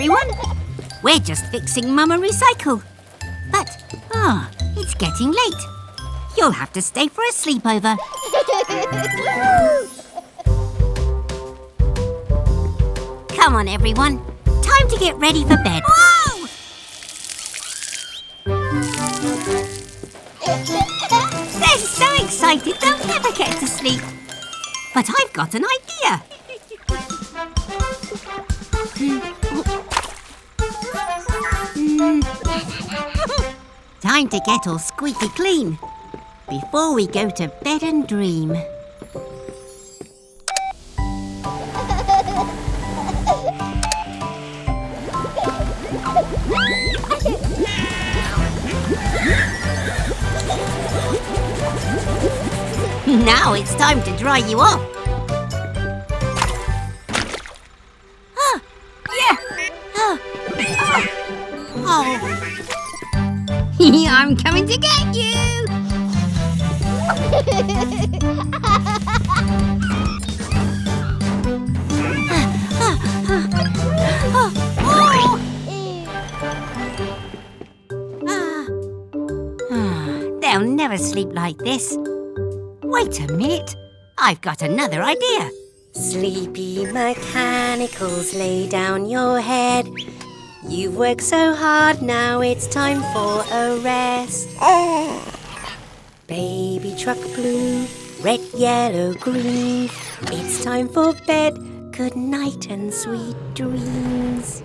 everyone. We're just fixing Mama Recycle. But, it's getting late. You'll have to stay for a sleepover. Come on, everyone. Time to get ready for bed. Whoa! They're so excited they'll never get to sleep. But I've got an idea. Time to get all squeaky clean before we go to bed and dream. Now it's time to dry you off. I'm coming to get you! They'll never sleep like this. Wait a minute. I've got another idea. Sleepy mechanicals, lay down your head. You've worked so hard, now it's time for a rest. Baby truck blue, red, yellow, green. It's time for bed. Good night and sweet dreams.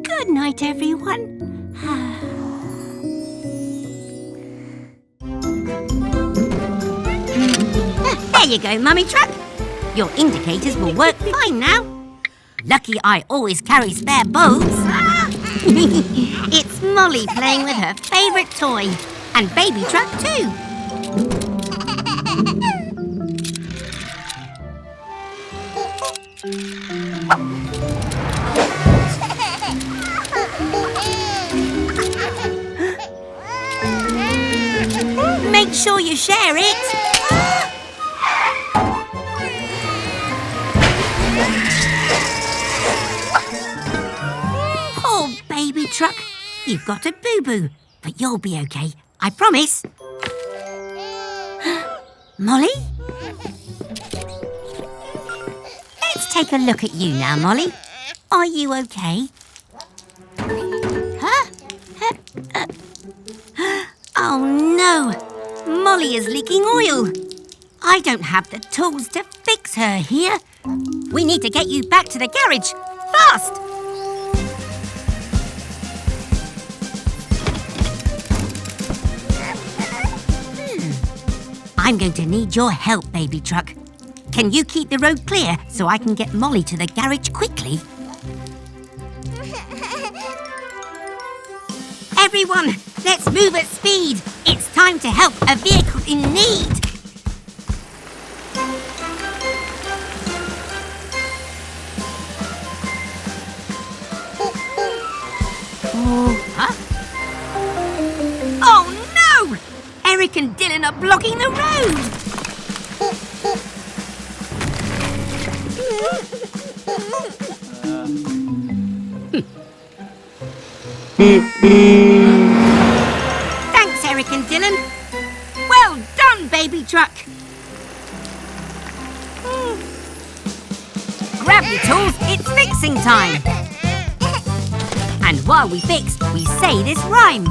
Good night, everyone. There you go, Mummy Truck. Your indicators will work fine now. Lucky I always carry spare bulbs. It's Molly playing with her favourite toy. And Baby Truck too. Make sure you share it. Oh, Baby Truck, you've got a boo-boo, but you'll be okay, I promise. Molly? Let's take a look at you now, Molly. Are you okay? Huh? Oh, no. Molly is leaking oil. I don't have the tools to fix her here. We need to get you back to the garage. Fast! I'm going to need your help, Baby Truck. Can you keep the road clear so I can get Molly to the garage quickly? Everyone, let's move at speed. It's time to help a vehicle in need. Huh? Oh no! Eric and Dylan are blocking the road. Thanks, Eric and Dylan. Well done, Baby Truck. Grab your tools, it's fixing time. And while we fix, we say this rhyme.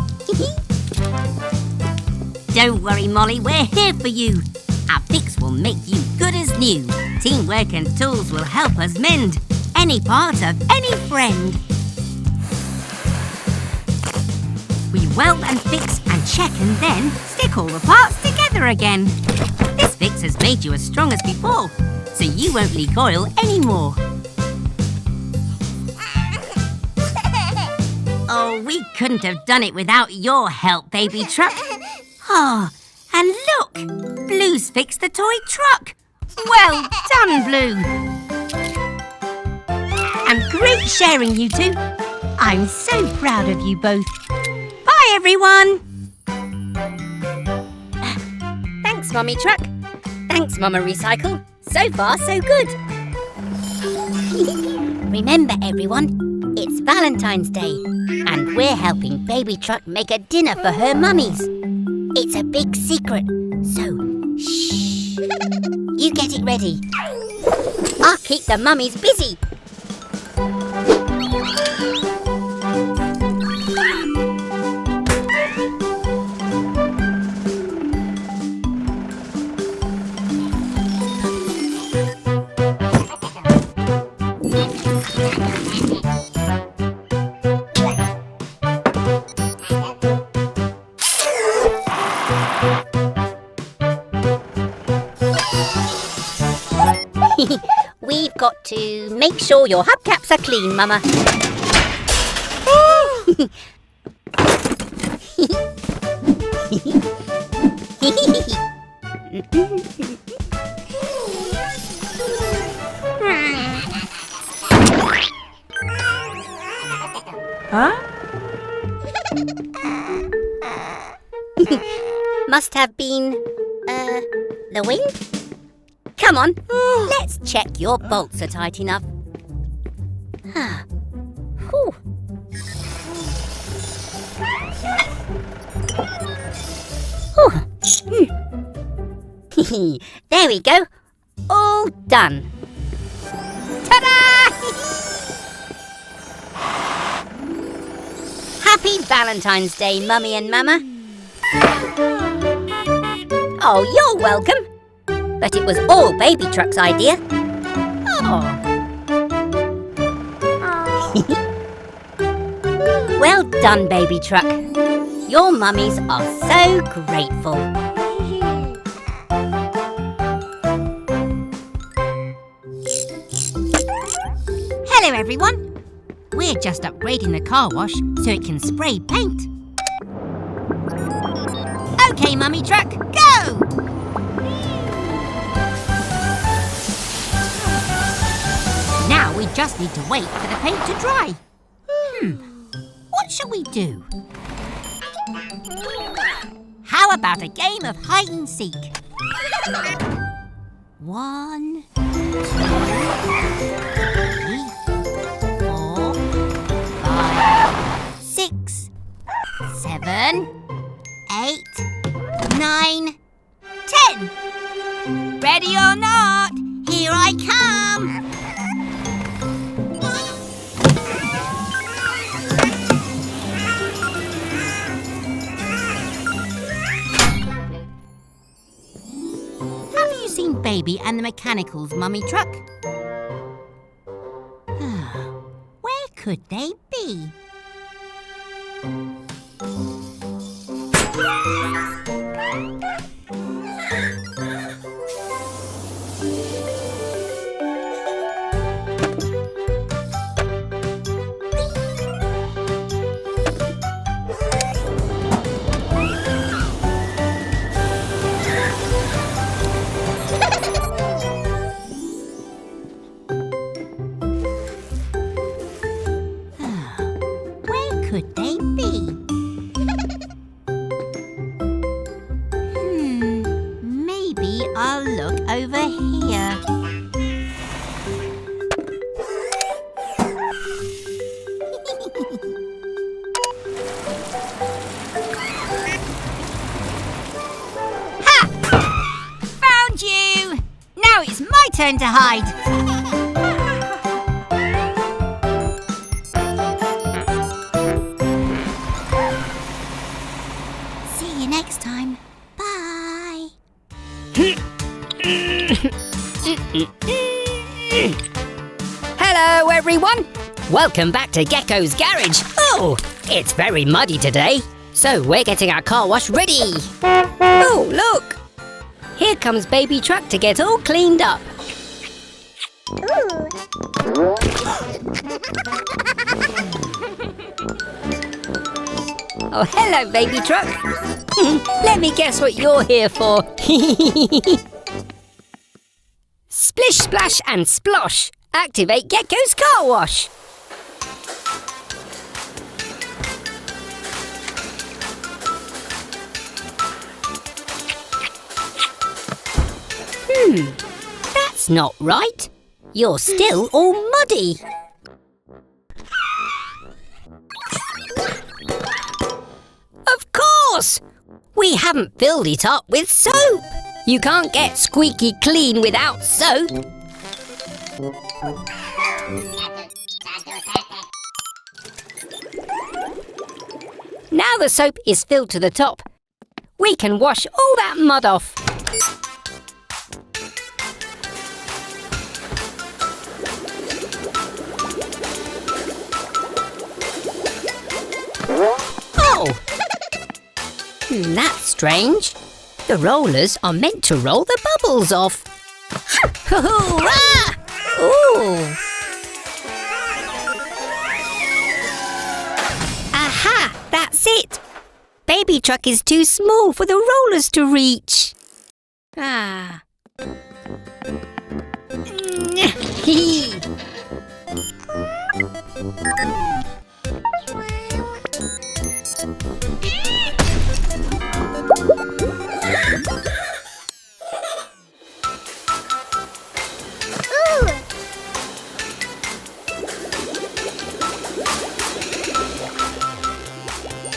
Don't worry, Molly, we're here for you. Our fix will make you good as new. Teamwork and tools will help us mend any part of any friend. We weld and fix and check and then stick all the parts together again. This fix has made you as strong as before, so you won't leak oil anymore. Oh, we couldn't have done it without your help, Baby Truck. Oh, and look! Blue's fixed the toy truck. Well done, Blue. And great sharing, you two. I'm so proud of you both. Bye, everyone. Thanks, Mummy Truck. Thanks, Mama Recycle. So far, so good. Remember, everyone, it's Valentine's Day, and we're helping Baby Truck make a dinner for her mummies. It's a big secret, so shh. You get it ready. I'll keep the mummies busy. We've got to make sure your hubcaps are clean, Mama. Huh? Must have been, the wind? Come on, let's check your bolts are tight enough. Whew. There we go. All done. Ta-da! Happy Valentine's Day, Mummy and Mama. Oh, you're welcome. But it was all Baby Truck's idea. Oh. Well done, Baby Truck. Your mummies are so grateful. Hello, everyone. We're just upgrading the car wash so it can spray paint. OK, Mummy Truck, go! Now we just need to wait for the paint to dry. What shall we do? How about a game of hide and seek? 1, 2, 3, 4, 5, 6, 7, 8, 9, 10. Ready or not, here I come. Have you seen Baby and the Mechanicals, Mummy Truck? Where could they be? Could they be? Maybe I'll look over here. Ha! Found you! Now it's my turn to hide. Next time. Bye. Hello, everyone. Welcome back to Gecko's Garage. Oh, it's very muddy today, so we're getting our car wash ready. Oh, look. Here comes Baby Truck to get all cleaned up. Oh, hello, Baby Truck. Let me guess what you're here for. Splish, splash and splosh. Activate Gecko's car wash. That's That's not right. You're still all muddy. Of course! We haven't filled it up with soap. You can't get squeaky clean without soap. Now the soap is filled to the top. We can wash all that mud off. Oh! That's strange. The rollers are meant to roll the bubbles off. Hoo-hoo-rah! Ooh! Aha! That's it! Baby truck is too small for the rollers to reach. Ah.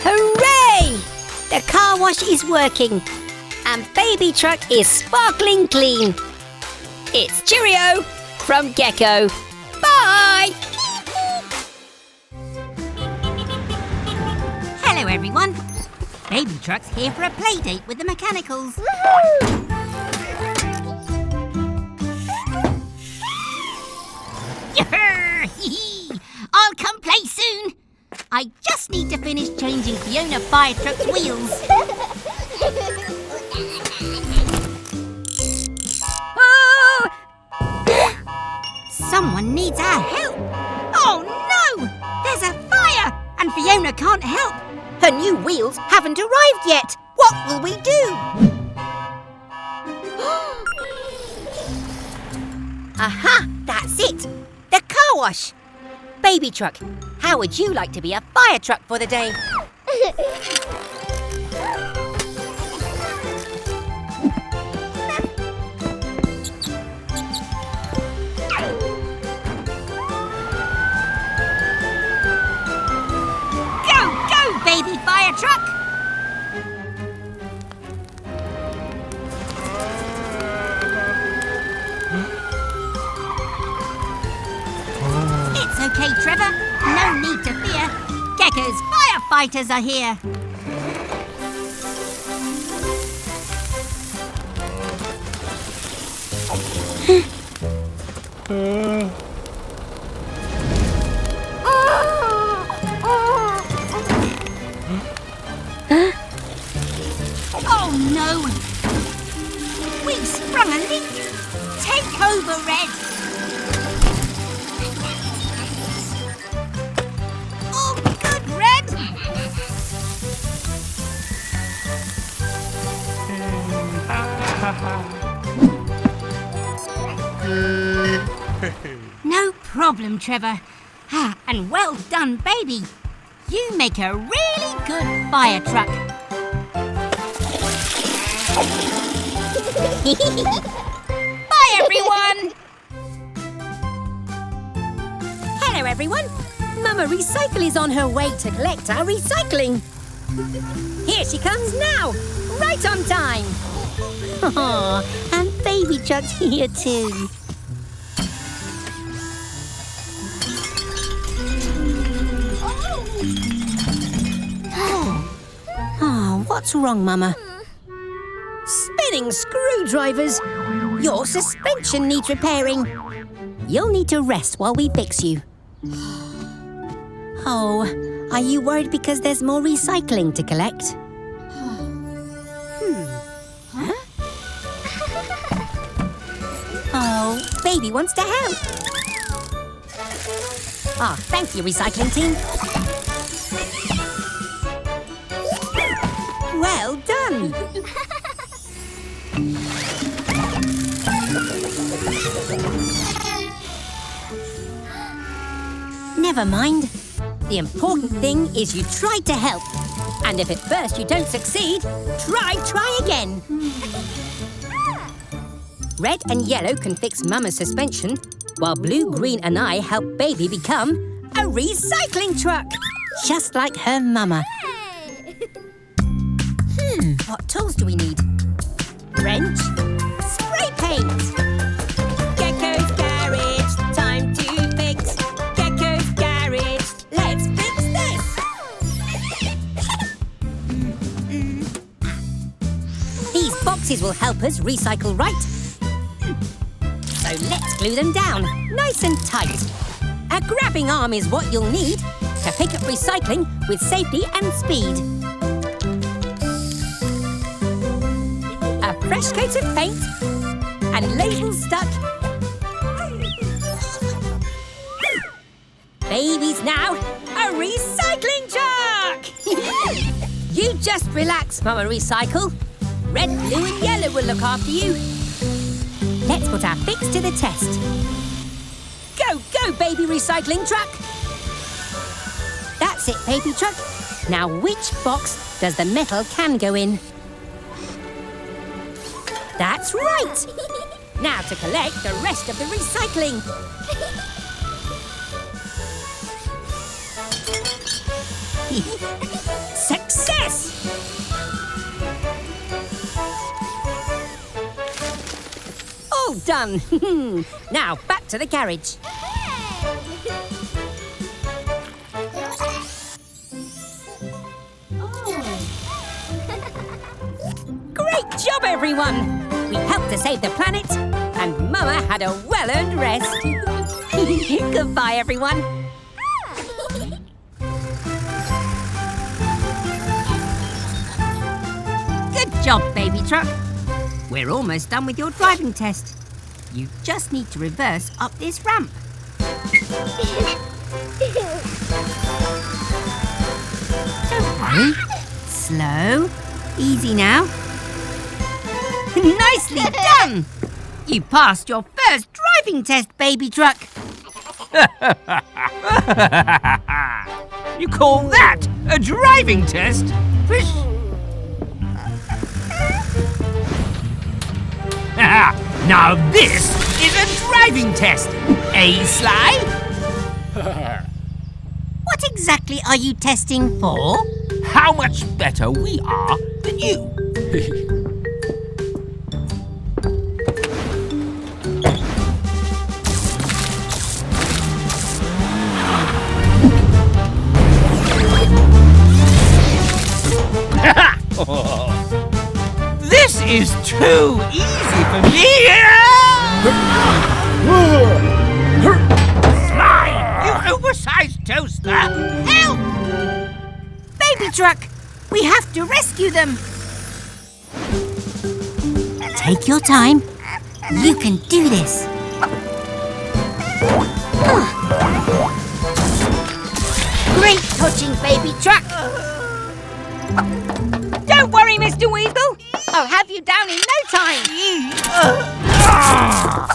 Hooray! The car wash is working and baby truck is sparkling clean. It's cheerio from Gecko. Bye! Hello, everyone. Baby Truck's here for a play date with the mechanicals. I'll come play soon. I just need to finish changing Fiona Fire Truck's wheels. Oh! Someone needs our help. Oh no! There's a fire and Fiona can't help. Her new wheels haven't arrived yet. What will we do? Aha! That's it! The car wash! Baby Truck, how would you like to be a fire truck for the day? Go, go, baby fire truck! It's okay, Trevor. No need to fear. Gecko's firefighters are here. Oh no! We've sprung a leak. Take over, Red. Oh, good, Red! No problem, Trevor. Ah, and well done, baby. You make a really good fire truck. Bye, everyone! Hello, everyone. Mama Recycle is on her way to collect our recycling. Here she comes now, right on time. Oh, and Baby Truck's here too. Oh, what's wrong, Mama? Spinning screwdrivers! Your suspension needs repairing. You'll need to rest while we fix you. Oh, are you worried because there's more recycling to collect? Huh? Oh, Baby wants to help. Ah, thank you, recycling team. Well done. Never mind. The important thing is you tried to help. And if at first you don't succeed, try again. Red and yellow can fix Mama's suspension, while blue, green and I help Baby become a recycling truck. Just like her mama. What tools do we need? Wrench, spray paint. Gecko's Garage, time to fix. Gecko's Garage, let's fix this. These boxes will help us recycle right. So let's glue them down, nice and tight. A grabbing arm is what you'll need to pick up recycling with safety and speed. A fresh coat of paint and labels stuck. Baby's now a recycling truck! You just relax, Mama Recycle. Red, blue and yellow will look after you. Let's put our fix to the test. Go, go, Baby Recycling Truck! That's it, Baby Truck. Now which box does the metal can go in? That's right! Now to collect the rest of the recycling. Success! All done. Now back to the garage. Great job, everyone! We helped to save the planet, and Mama had a well-earned rest. Goodbye, everyone. Good job, Baby Truck. We're almost done with your driving test. You just need to reverse up this ramp. Don't worry. Slow. Easy now. Nicely done! You passed your first driving test, Baby Truck. You call that a driving test? Now this is a driving test, eh, Sly? What exactly are you testing for? How much better we are than you. This is too easy for me! Sly, you oversized toaster! Help! Baby Truck, we have to rescue them. Take your time. You can do this. Great touching, Baby Truck. Don't worry, Mr. Weasel. I'll have you down in no time.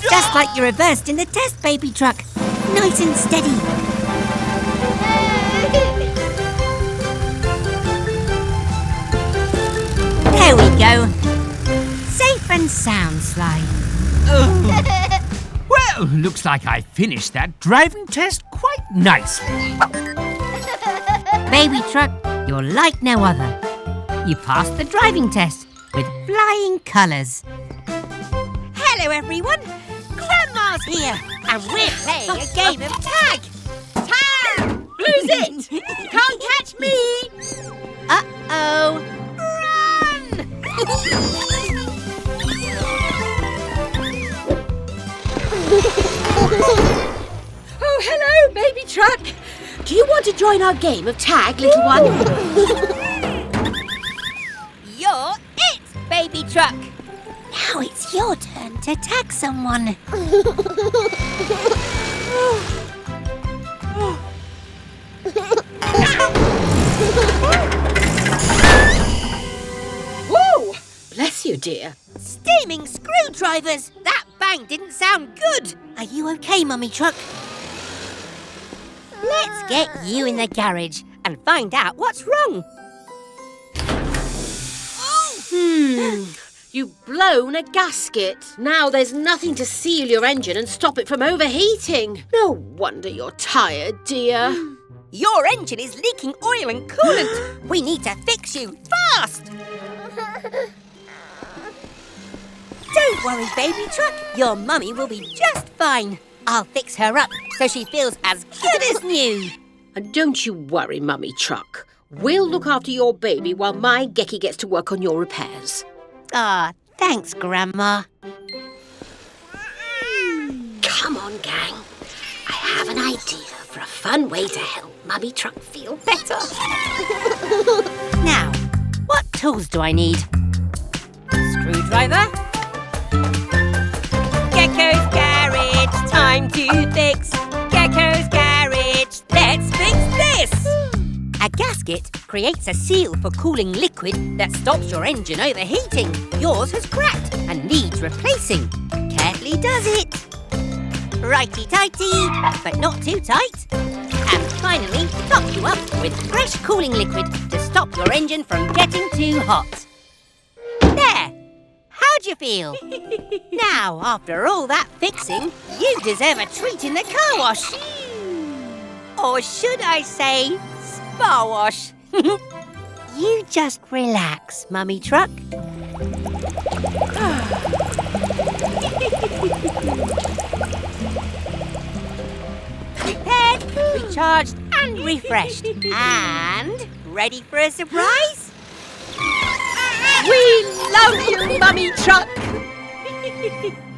Just like you reversed in the test, Baby Truck. Nice and steady. There we go. Safe and sound, Sly. Well, looks like I finished that driving test quite nicely. Baby Truck, you're like no other. You passed the driving test with flying colours. Hello, everyone. Grandma's here, and we're playing a game of tag. Tag! Lose it! Can't catch me! Uh-oh. Run! Oh, hello, Baby Truck. Do you want to join our game of tag, little one? You're it, Baby Truck. Now it's your turn to tag someone. Whoa! Bless you, dear. Steaming screwdrivers! That bang didn't sound good. Are you okay, Mummy Truck? Let's get you in the garage and find out what's wrong. You've blown a gasket. Now there's nothing to seal your engine and stop it from overheating. No wonder you're tired, dear. Your engine is leaking oil and coolant. We need to fix you fast. Don't worry, baby truck. Your mummy will be just fine. I'll fix her up so she feels as good as new. And don't you worry, Mummy Truck. We'll look after your baby while my Gecky gets to work on your repairs. Ah, thanks, Grandma. Come on, gang. I have an idea for a fun way to help Mummy Truck feel better. Now, what tools do I need? Screwdriver. Gecko's Garage, time to fix. Gecko's Garage, let's fix this. A gasket creates a seal for cooling liquid that stops your engine overheating. Yours has cracked and needs replacing. Carefully does it. Righty-tighty, but not too tight. And finally, top you up with fresh cooling liquid to stop your engine from getting too hot. There! How'd you feel? Now, after all that fixing, you deserve a treat in the car wash. Or should I say, spa wash. You just relax, Mummy Truck. Repaired, recharged and refreshed. And ready for a surprise? We love you, Mummy Truck.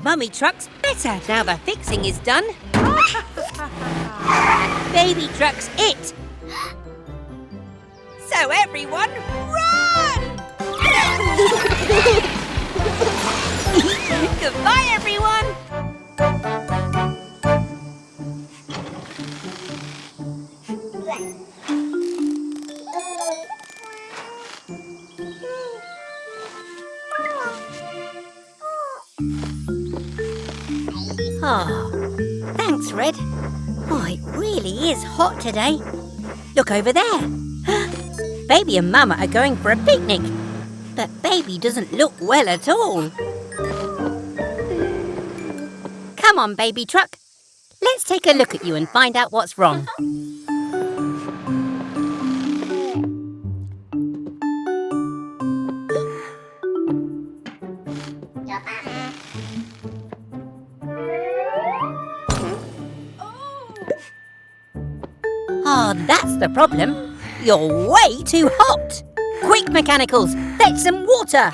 Mummy Truck's better now the fixing is done. And Baby Truck's it. So everyone, run! Goodbye, everyone. Oh, thanks, Red. Oh, it really is hot today. Look over there. Baby and Mama are going for a picnic. But Baby doesn't look well at all. Come on, Baby Truck. Let's take a look at you and find out what's wrong. Oh, that's the problem. You're way too hot. Quick, mechanicals, fetch some water.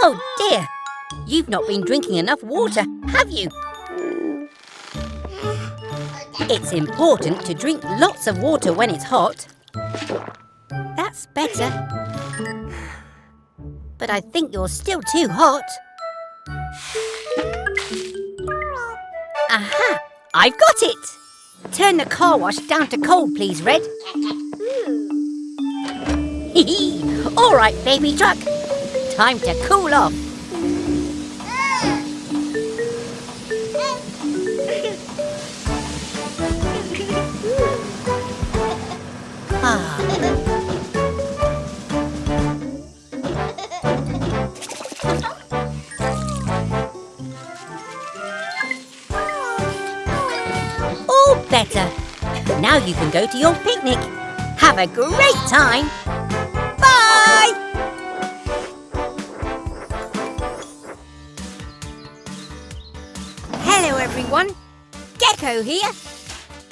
Oh dear, you've not been drinking enough water, have you? It's important to drink lots of water when it's hot. That's better. But I think you're still too hot. Aha! I've got it! Turn the car wash down to cold, please, Red. All right, Baby Truck. Time to cool off. All better. Now you can go to your picnic. Have a great time. Bye! Hello, everyone. Gecko here.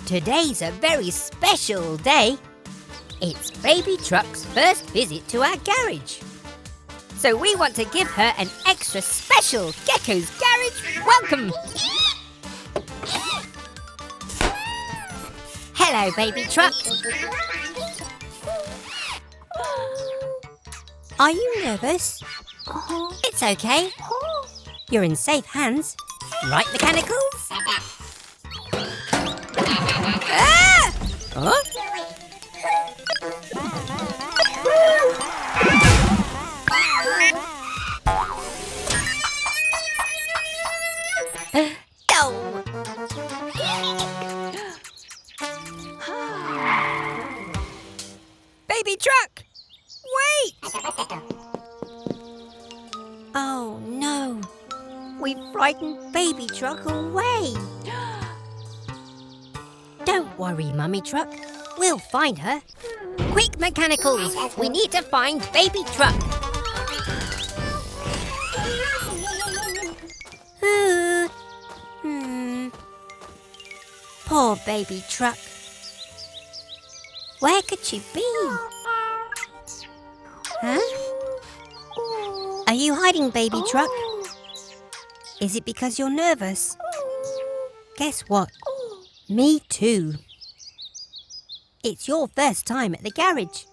Today's a very special day. It's Baby Truck's first visit to our garage. So we want to give her an extra special Gecko's Garage welcome. Hello, Baby Truck. Are you nervous? It's okay. You're in safe hands. Right, mechanicals? Ah! Huh? Oh, Truck! Wait! Oh no, we frightened Baby Truck away. Don't worry, Mummy Truck. We'll find her. Quick, Mechanicals! We need to find Baby Truck. Poor Baby Truck. Where could she be? Huh? Are you hiding, Baby Truck? Is it because you're nervous? Guess what? Me too. It's your first time at the garage.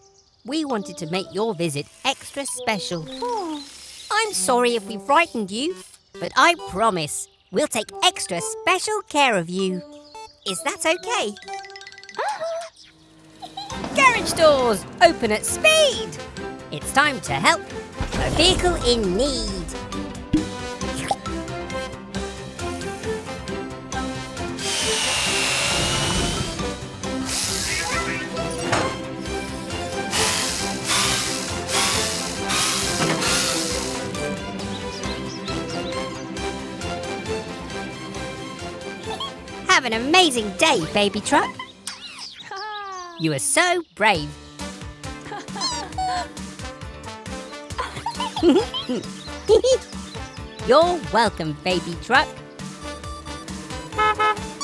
We wanted to make your visit extra special. I'm sorry if we frightened you, but I promise we'll take extra special care of you. Is that okay? Garage doors, open at speed! It's time to help a vehicle in need. Have an amazing day, Baby Truck. You are so brave. You're welcome, Baby Truck.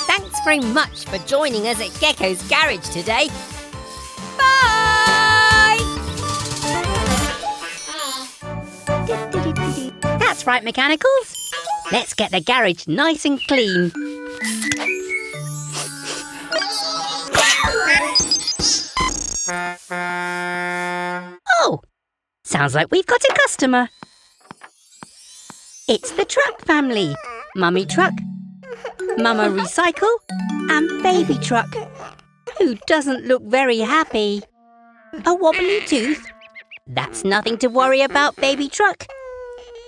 Thanks very much for joining us at Gecko's Garage today. Bye! That's right, Mechanicals. Let's get the garage nice and clean. Oh, sounds like we've got a customer. It's the Truck family. Mummy Truck, Mama Recycle, and Baby Truck, who doesn't look very happy. A wobbly tooth? That's nothing to worry about, Baby Truck.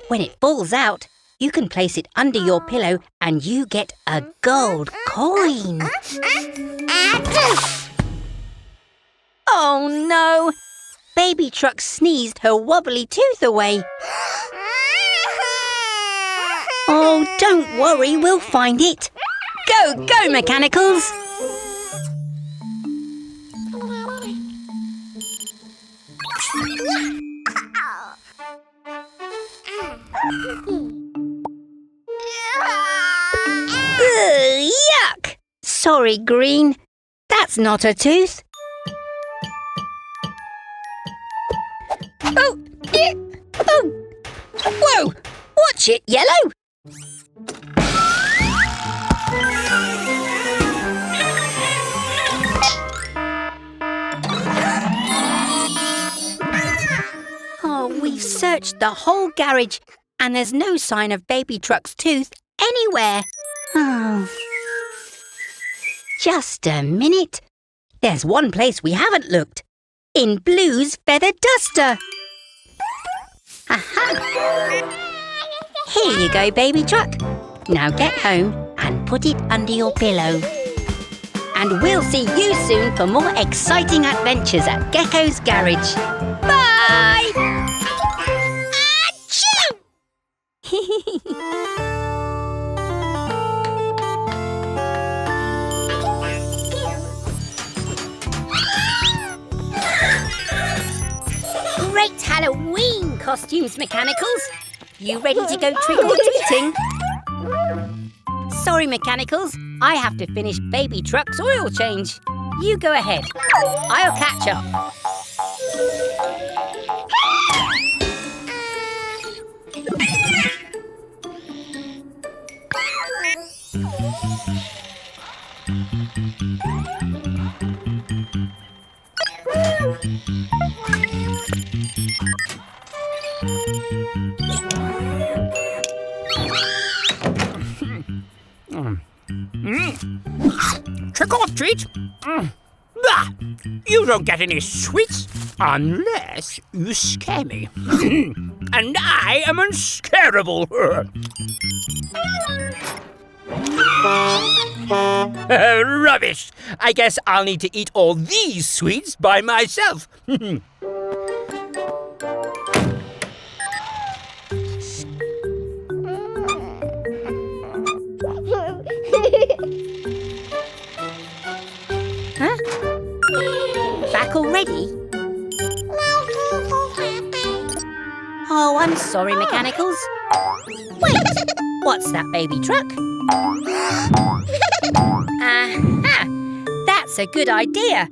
When it falls out, you can place it under your pillow and you get a gold coin. Oh no! Baby Truck sneezed her wobbly tooth away. Oh, don't worry, we'll find it. Go, go, Mechanicals! Ugh, yuck! Sorry, Green. That's not a tooth. Oh, yeah. Oh, whoa! Watch it, Yellow! Oh, we've searched the whole garage and there's no sign of Baby Truck's tooth anywhere. Oh. Just a minute. There's one place we haven't looked. In Blue's feather duster. Aha! Here you go, Baby Truck. Now get home and put it under your pillow. And we'll see you soon for more exciting adventures at Gecko's Garage. Bye! Achoo! Great Halloween costumes, Mechanicals. You ready to go trick-or-treating? Sorry, Mechanicals. I have to finish Baby Truck's oil change. You go ahead. I'll catch up. Trick or treat? Bah! You don't get any sweets unless you scare me. And I am unscarable. Rubbish! I guess I'll need to eat all these sweets by myself. Huh? Back already? Oh, I'm sorry, Mechanicals. Wait, what's that baby truck? Aha! That's a good idea.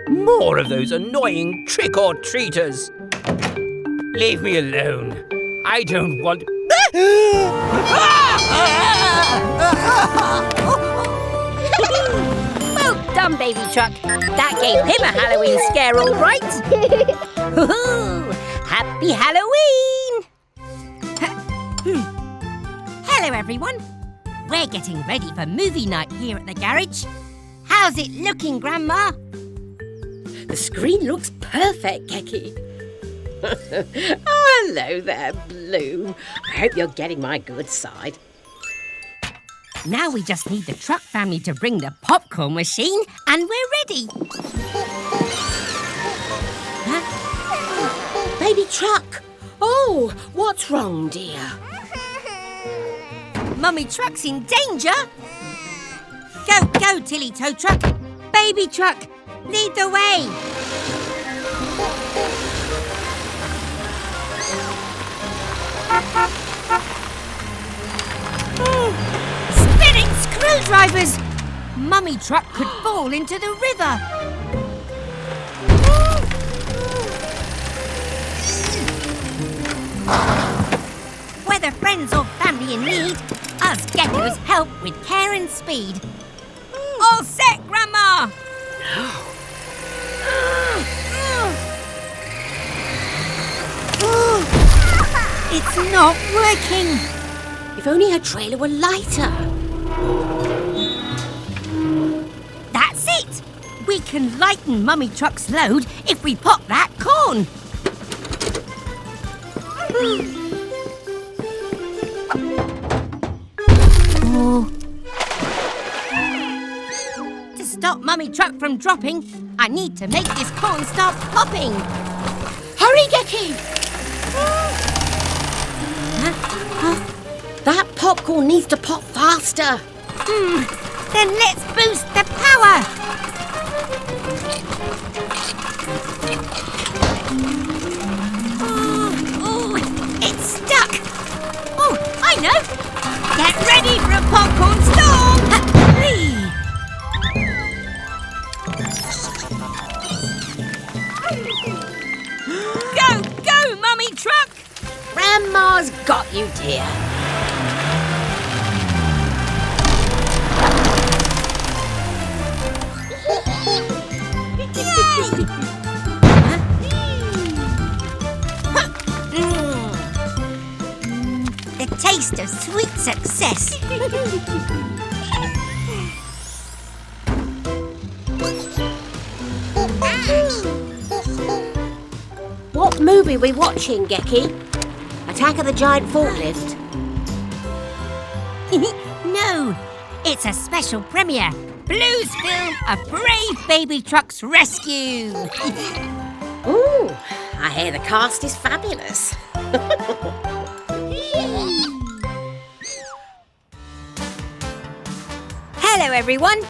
More of those annoying trick-or-treaters. Leave me alone. I don't want... Well done, baby truck. That gave him a Halloween scare, all right. Happy Halloween! Hello, everyone. We're getting ready for movie night here at the garage. How's it looking, Grandma? The screen looks perfect, Gecky. Oh, hello there, Blue. I hope you're getting my good side. Now we just need the truck family to bring the popcorn machine and we're ready. Huh? Baby truck. Oh, what's wrong, dear? Mummy Truck's in danger. Go, Tilly Tow Truck. Baby Truck, lead the way. Spinning screwdrivers! Mummy Truck could fall into the river. Whether friends or family in need, us geckos help with care and speed. All set, Grandma! It's not working. If only her trailer were lighter. That's it! We can lighten Mummy Truck's load if we pop that corn. To stop Mummy Truck from dropping, I need to make this corn start popping. Hurry, Gecky! That popcorn needs to pop faster. Then let's boost the power. Oh, it's stuck. Oh, I know. Get ready for a popcorn storm. Go, Mummy Truck. Grandma's got you, dear. The taste of sweet success. What movie are we watching, Gecky? Attack of the Giant Forklift? No, it's a special premiere. Blue's film, A Brave Baby Truck's Rescue. Ooh, I hear the cast is fabulous. Hello, everyone.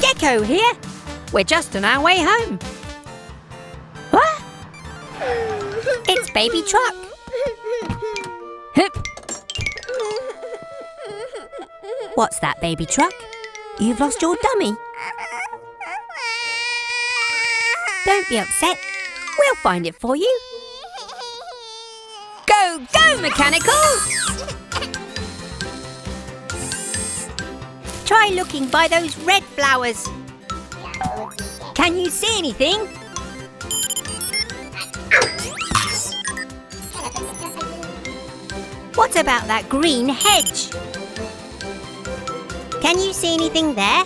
Gecko here. We're just on our way home. What? It's Baby Truck. What's that, Baby Truck? You've lost your dummy. Don't be upset. We'll find it for you. Go, Mechanicals! Try looking by those red flowers. Can you see anything? What about that green hedge? Can you see anything there?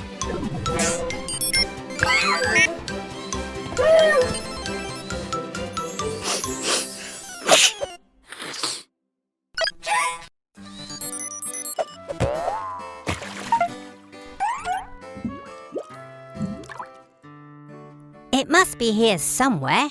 be here somewhere.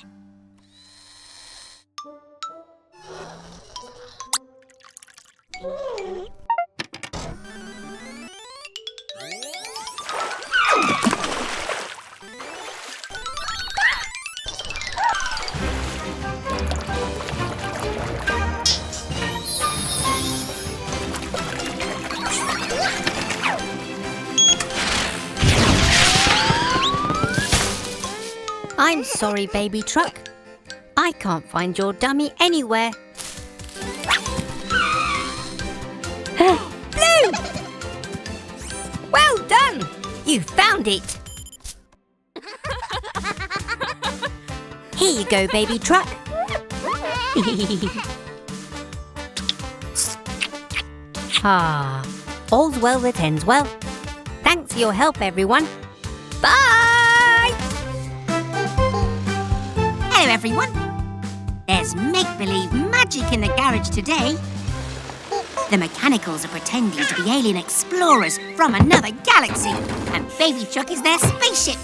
I'm sorry, baby truck. I can't find your dummy anywhere. Blue! Well done! You found it. Here you go, baby truck. All's well that ends well. Thanks for your help, everyone. Bye! Hello, everyone. There's make-believe magic in the garage today. The mechanicals are pretending to be alien explorers from another galaxy, and Baby Truck is their spaceship.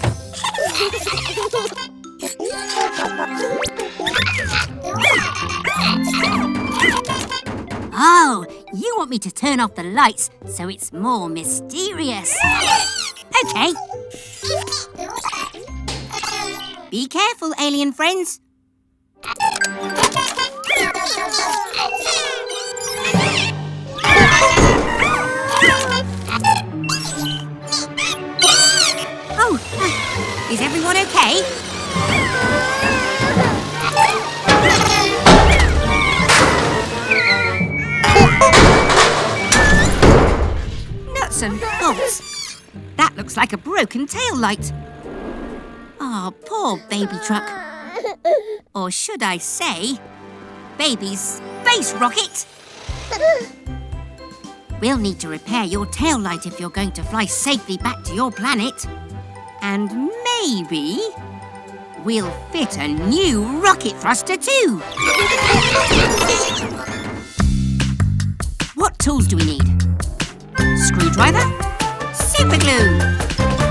Oh, you want me to turn off the lights so it's more mysterious. Okay. Be careful, alien friends. Oh, is everyone okay? Nuts and bolts. That looks like a broken tail light. Oh, poor Baby Truck. Or should I say, Baby's space rocket. We'll need to repair your tail light if you're going to fly safely back to your planet. And maybe we'll fit a new rocket thruster too. What tools do we need? Screwdriver? Super glue.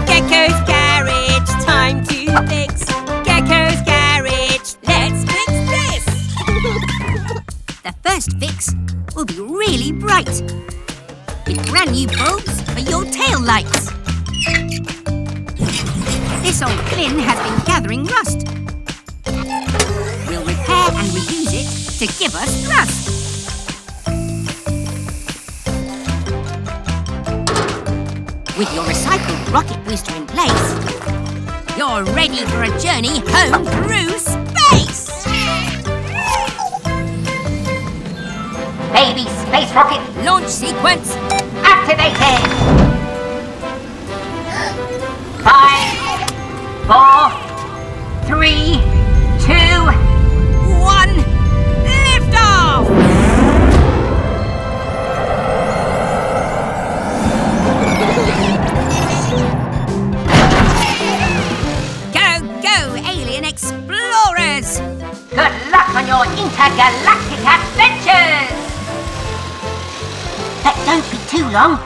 Gecko's Garage, time to fix. Gecko's Garage, let's fix this. The first fix will be really bright, with brand new bulbs for your tail lights. This old bin has been gathering rust. We'll repair and reuse it to give us thrust. With your recycled rocket booster in place, you're ready for a journey home through space! Baby space rocket launch sequence activated! 5, 4, 3, 2, 1, lift off! Go, alien explorers! Good luck on your intergalactic adventures! But don't be too long.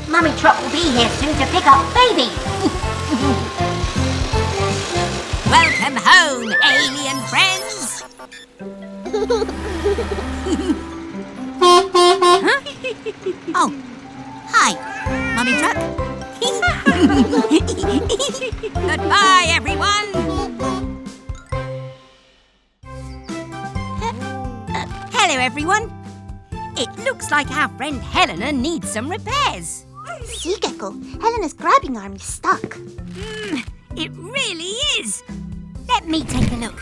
Mummy Truck will be here soon to pick up Baby. Welcome home, alien friends! Huh? Oh, hi, Mummy Truck. Goodbye, everyone! Hello, everyone. It looks like our friend Helena needs some repairs. See, Gecko, Helena's grabbing arm is stuck. It really is. Let me take a look.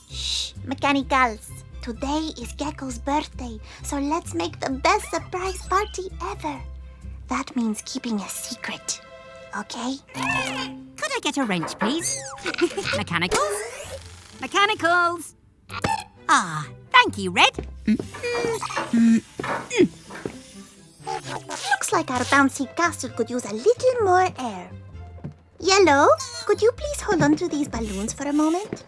Shh, mechanicals. Today is Gecko's birthday, so let's make the best surprise party ever. That means keeping a secret, okay? Could I get a wrench, please? Mechanicals? Mechanicals! Ah, thank you, Red. Looks like our bouncy castle could use a little more air. Yellow, could you please hold on to these balloons for a moment?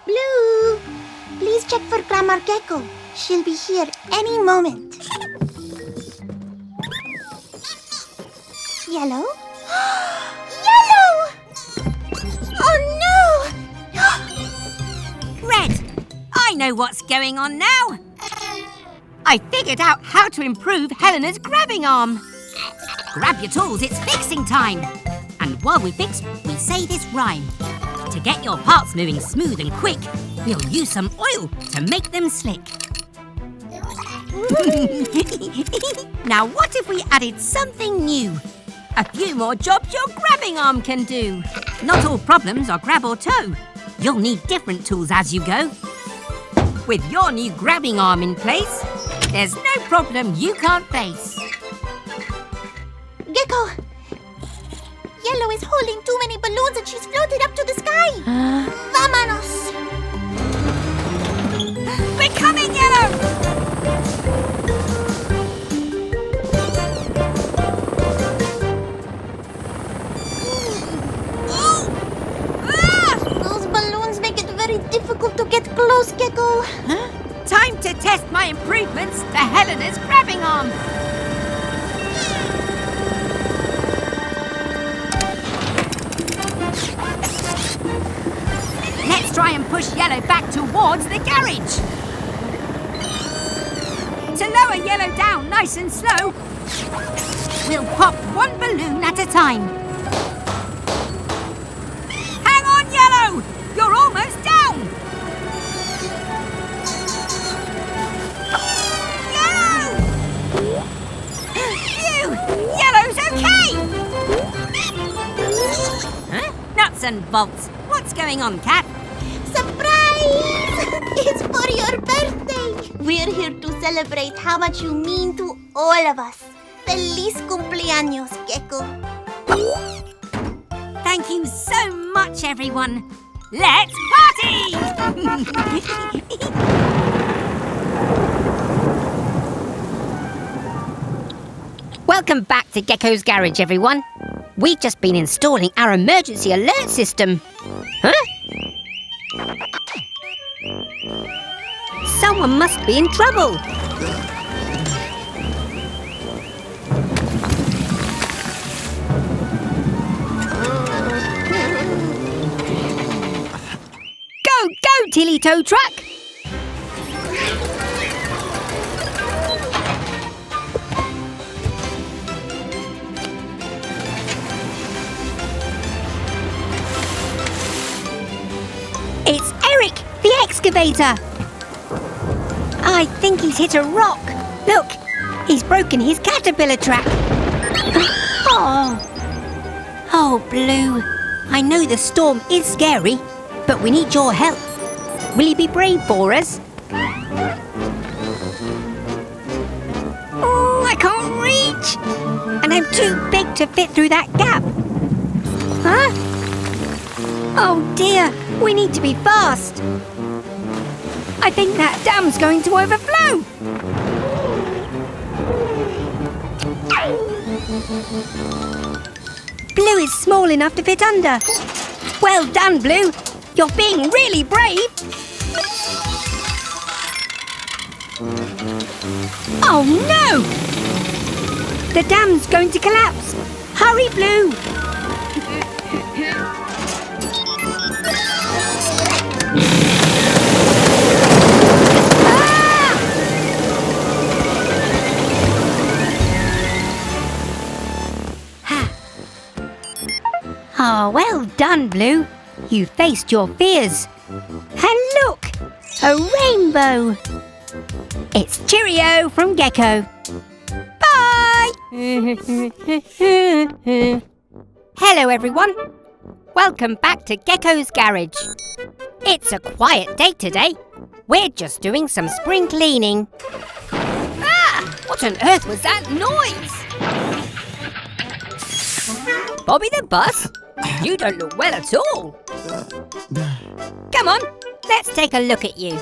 Blue, please check for Grandma Gecko. She'll be here any moment. Yellow? Yellow! know what's going on now. I figured out how to improve Helena's grabbing arm. Grab your tools, it's fixing time. And while we fix, we say this rhyme. To get your parts moving smooth and quick, we'll use some oil to make them slick. Now what if we added something new? A few more jobs your grabbing arm can do. Not all problems are grab or tow. You'll need different tools as you go. With your new grabbing arm in place, there's no problem you can't face. Gecko! Yellow is holding too many balloons and she's floated up to the sky. Vámonos! We're coming, Yellow! Those balloons make it very difficult to get close, Gecko. Time to test my improvements to Helena's grabbing arm. Let's try and push Yellow back towards the garage. To lower Yellow down nice and slow, we'll pop one balloon at a time. Hang on, Yellow! You're almost down! Yellow! Phew! Yellow's okay! Huh? Nuts and bolts. What's going on, Cat? Surprise! It's for your birthday. We're here to celebrate how much you mean to all of us. Feliz cumpleaños, Gecko. Thank you so much, everyone. Let's party! Welcome back to Gecko's Garage, everyone. We've just been installing our emergency alert system. Huh? Someone must be in trouble. Go, Tilly Tow Truck! It's Eric, the excavator. I think he's hit a rock. Look, he's broken his caterpillar track. Oh, Blue. I know the storm is scary, but we need your help. Will you be brave for us? Oh, I can't reach. And I'm too big to fit through that gap. Huh? Oh dear, we need to be fast. I think that dam's going to overflow. Blue is small enough to fit under. Well done, Blue. You're being really brave. Oh no! The dam's going to collapse. Hurry, Blue. Oh, well done, Blue. You faced your fears. And look, a rainbow. It's Cheerio from Gecko. Bye! Hello, everyone. Welcome back to Gecko's Garage. It's a quiet day today. We're just doing some spring cleaning. Ah! What on earth was that noise? Bobby the Bus? You don't look well at all. Come on, let's take a look at you.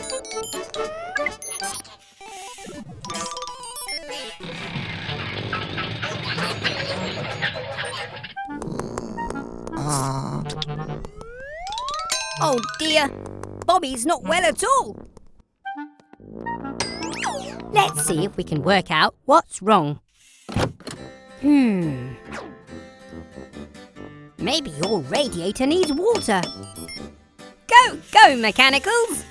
Oh dear, Bobby's not well at all. Let's see if we can work out what's wrong. Maybe your radiator needs water. Go, mechanicals!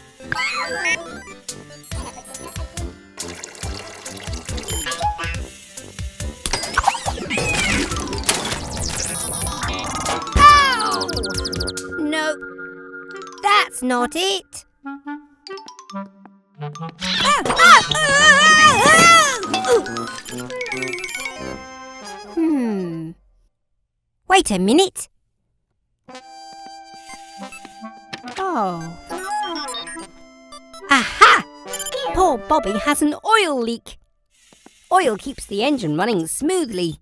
That's not it. Wait a minute. Oh. Aha! Poor Bobby has an oil leak. Oil keeps the engine running smoothly.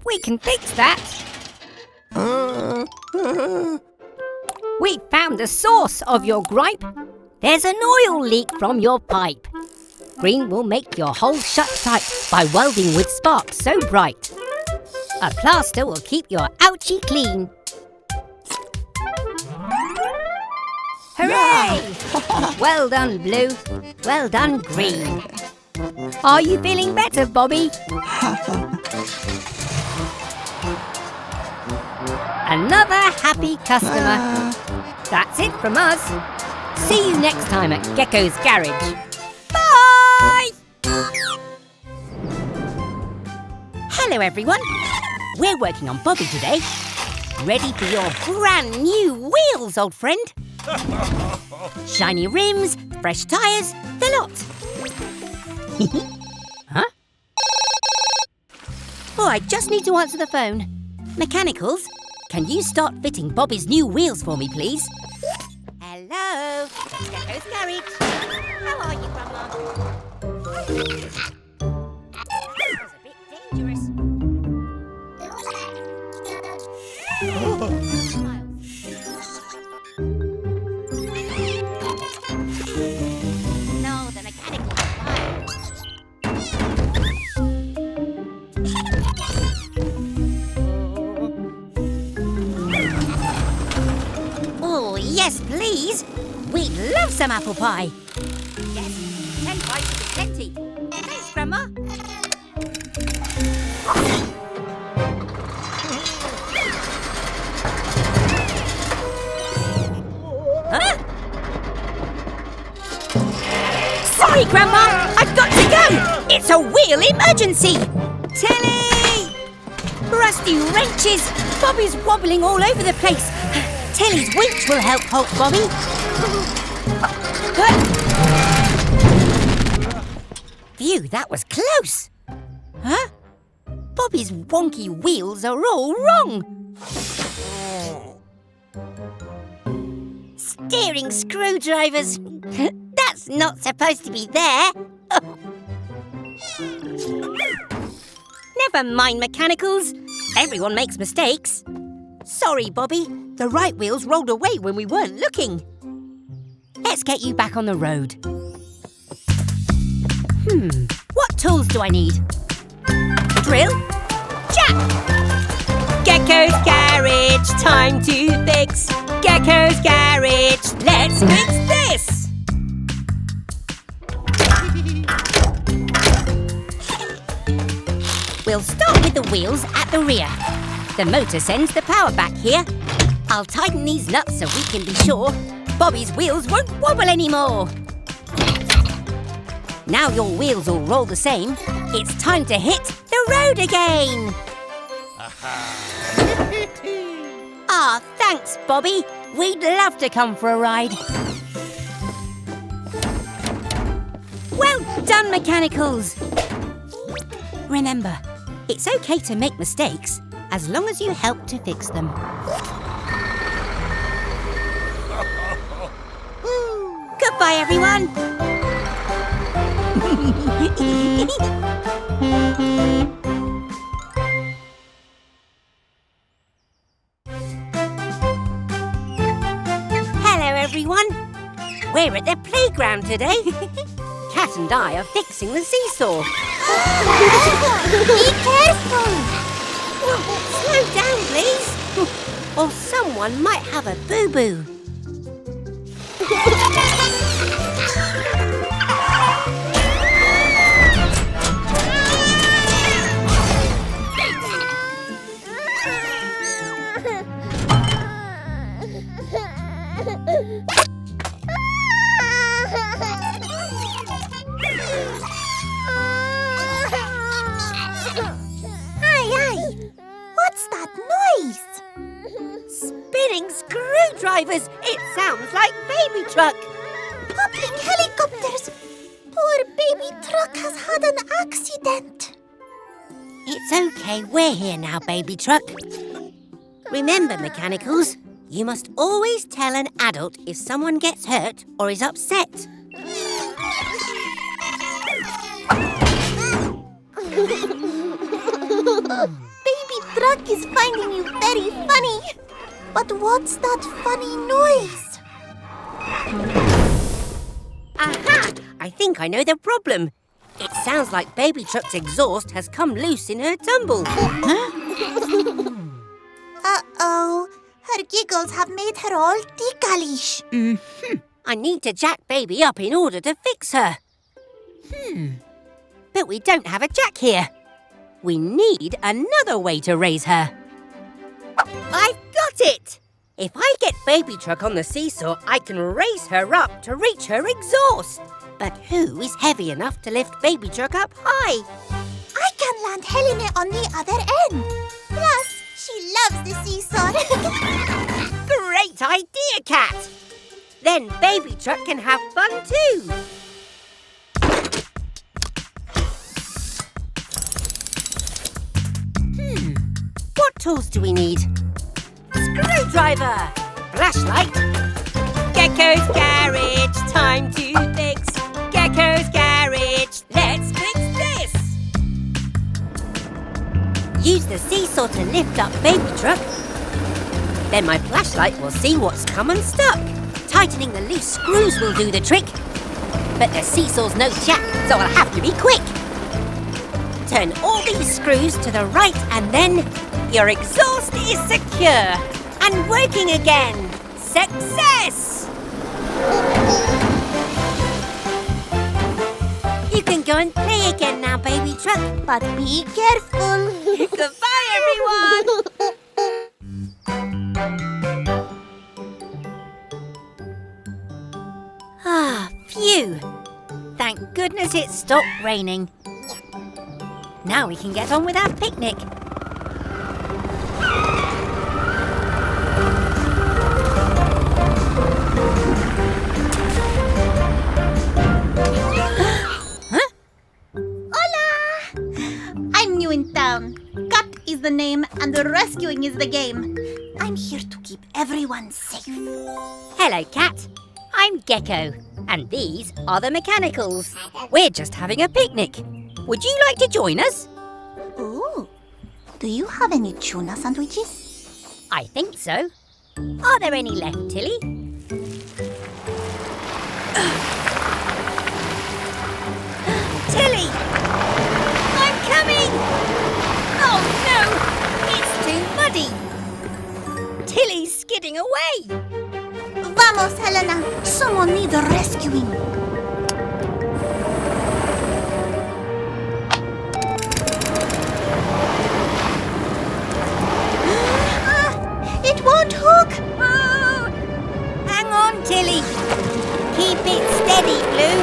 We can fix that. We found the source of your gripe. There's an oil leak from your pipe. Green will make your hole shut tight by welding with sparks so bright. A plaster will keep your ouchie clean. Hooray! Well done, Blue. Well done, Green. Are you feeling better, Bobby? Another happy customer. That's it from us. See you next time at Gecko's Garage. Bye! Hello, everyone. We're working on Bobby today. Ready for your brand new wheels, old friend. Shiny rims, fresh tyres, the lot. Huh? Oh, I just need to answer the phone. Mechanicals, can you start fitting Bobby's new wheels for me, please? Hello, Gecko's Garage. How are you, Grandma? That was a bit dangerous. No, the mechanical Oh, yes, please. We'd love some apple pie. Yes, 10 pies would be plenty. Thanks, Grandma. Huh? Sorry, Grandma. I've got to go. It's a wheel emergency. Tilly! Rusty wrenches. Bobby's wobbling all over the place. Tilly's winch will help hold Bobby. Phew, that was close. Huh? Bobby's wonky wheels are all wrong. Steering screwdrivers. That's not supposed to be there. Never mind, mechanicals. Everyone makes mistakes. Sorry, Bobby. The right wheels rolled away when we weren't looking. Let's get you back on the road. What tools do I need? Drill? Jack! Gecko's Garage, time to fix. Gecko's Garage, let's fix this! We'll start with the wheels at the rear. The motor sends the power back here. I'll tighten these nuts so we can be sure Bobby's wheels won't wobble anymore. Now your wheels all roll the same, it's time to hit the road again. Ah, thanks, Bobby. We'd love to come for a ride. Well done, mechanicals. Remember, it's okay to make mistakes as long as you help to fix them. Goodbye, everyone. Hello, everyone. We're at the playground today. Cat and I are fixing the seesaw. Be careful! Slow down, please. Or someone might have a boo-boo. What's that noise? Spinning screwdriver. drivers! It sounds like Baby Truck! Popping helicopters! Poor Baby Truck has had an accident. It's okay, we're here now, Baby Truck. Remember, Mechanicals, you must always tell an adult if someone gets hurt or is upset. Baby Truck is finding you very funny. But what's that funny noise? Aha! I think I know the problem. It sounds like Baby Truck's exhaust has come loose in her tumble. Uh-oh. Her giggles have made her all ticklish. I need to jack Baby up in order to fix her. But we don't have a jack here. We need another way to raise her. I've got it! If I get Baby Truck on the seesaw, I can raise her up to reach her exhaust. But who is heavy enough to lift Baby Truck up high? I can land Helene on the other end. Plus, she loves the seesaw. Great idea, Cat! Then Baby Truck can have fun too. What tools do we need? Screwdriver! Flashlight! Gecko's Garage, time to fix! Gecko's Garage, let's fix this! Use the seesaw to lift up Baby Truck. Then my flashlight will see what's come unstuck. Tightening the loose screws will do the trick. But the seesaw's no jack, so I'll have to be quick. Turn all these screws to the right and then your exhaust is secure and working again. Success! You can go and play again now, Baby Truck. But be careful. Goodbye, everyone! Ah, phew. Thank goodness it stopped raining. Now we can get on with our picnic. Huh? Hola! I'm new in town. Cut is the name and the rescuing is the game. I'm here to keep everyone safe. Hello, Cat. I'm Gecko, and these are the Mechanicals. We're just having a picnic. Would you like to join us? Ooh. Do you have any tuna sandwiches? I think so. Are there any left, Tilly? Tilly! I'm coming! Oh no! It's too muddy! Tilly's skidding away! Vamos, Helena. Someone needs rescuing. It won't hook. Oh! Hang on, Tilly. Keep it steady, Blue.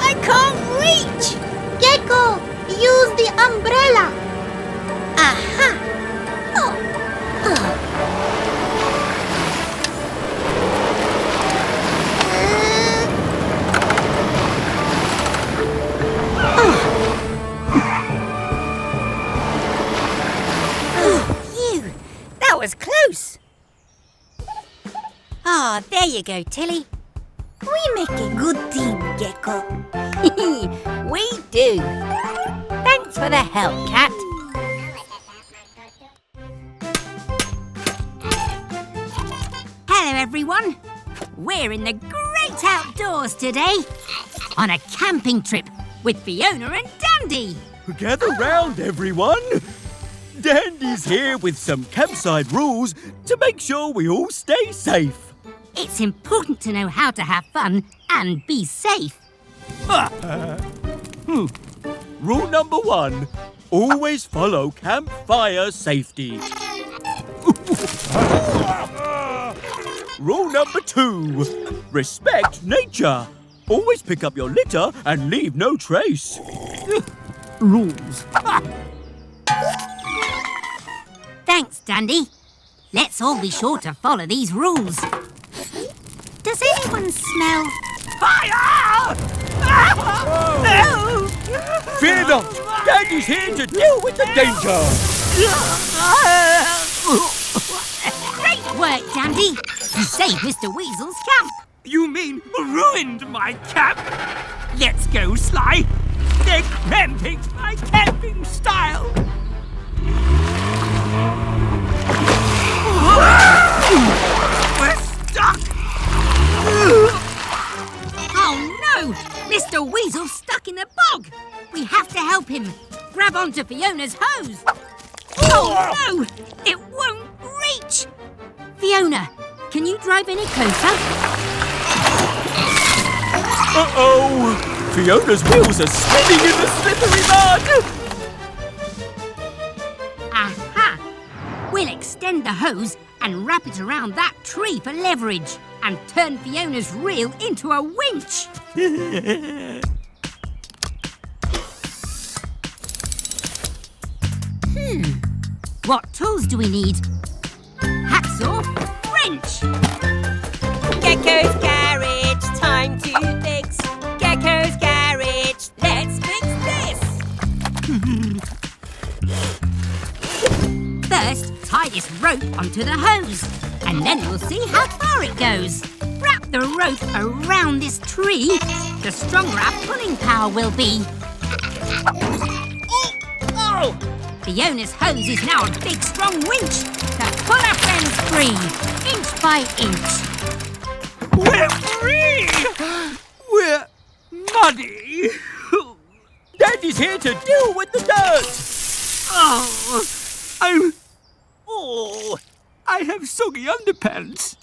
I can't reach. Gecko, use the umbrella. Aha! Phew! That was close. Ah, there you go, Tilly. We make a good team, Gecko. We do. Thanks for the help, Cat. Hello, everyone. We're in the great outdoors today on a camping trip with Fiona and Dandy. Gather round, everyone. Dandy's here with some campsite rules to make sure we all stay safe. It's important to know how to have fun and be safe. Rule number 1, always follow campfire safety. Rule number 2, respect nature. Always pick up your litter and leave no trace. Rules. Thanks, Dandy. Let's all be sure to follow these rules. Does anyone smell... Fire! No! Fear not! Dandy's here to deal with the danger! Great work, Dandy. You saved Mr. Weasel's camp. You mean ruined my camp? Let's go, Sly. They're cramping my camping style. We're stuck. Oh no! Mr. Weasel's stuck in the bog. We have to help him. Grab onto Fiona's hose. Oh no! It won't reach. Fiona, can you drive any closer? Uh-oh! Fiona's wheels are spinning in the slippery mud! Aha! We'll extend the hose and wrap it around that tree for leverage and turn Fiona's reel into a winch. What tools do we need? Hacksaw, wrench. Gecko's Garage, time to fix. Gecko's Garage, let's fix this. First, tie this rope onto the hose, and then we'll see how far it goes. Wrap the rope around this tree, the stronger our pulling power will be. Oh! Fiona's hose is now a big, strong winch to pull our friends free, inch by inch. We're free! We're muddy. Dandy's here to deal with the dirt! I have soggy underpants.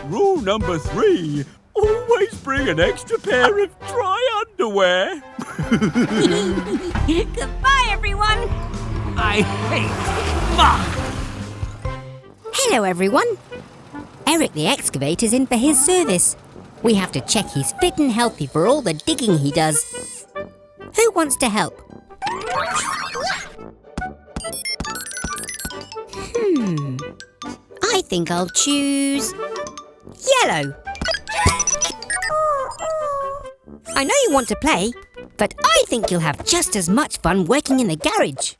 Rule number 3. Always bring an extra pair of dry underwear. Goodbye, everyone. I hate mud. Hello, everyone. Eric the Excavator's in for his service. We have to check he's fit and healthy for all the digging he does. Who wants to help? I think I'll choose yellow. I know you want to play, but I think you'll have just as much fun working in the garage.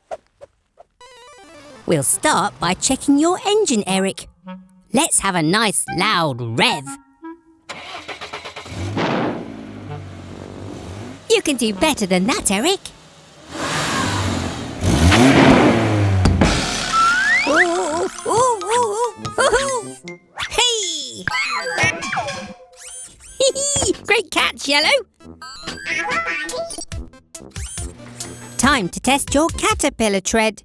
We'll start by checking your engine, Eric. Let's have a nice loud rev. You can do better than that, Eric. Ooh, ooh, ooh, ooh, ooh. Hey! Great catch, Yellow. Time to test your caterpillar tread.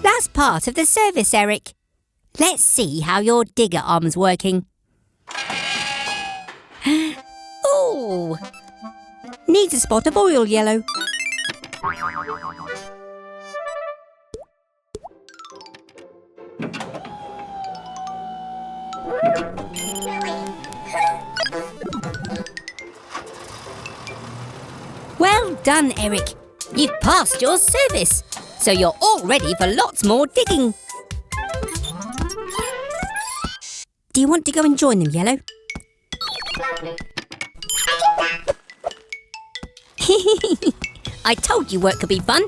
That's part of the service, Eric. Let's see how your digger arm's working. Ooh! Needs a spot of oil, Yellow. Well done, Eric. You've passed your service, so you're all ready for lots more digging. Do you want to go and join them, Yellow? I told you work could be fun.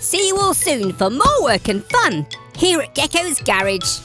See you all soon for more work and fun here at Gecko's Garage.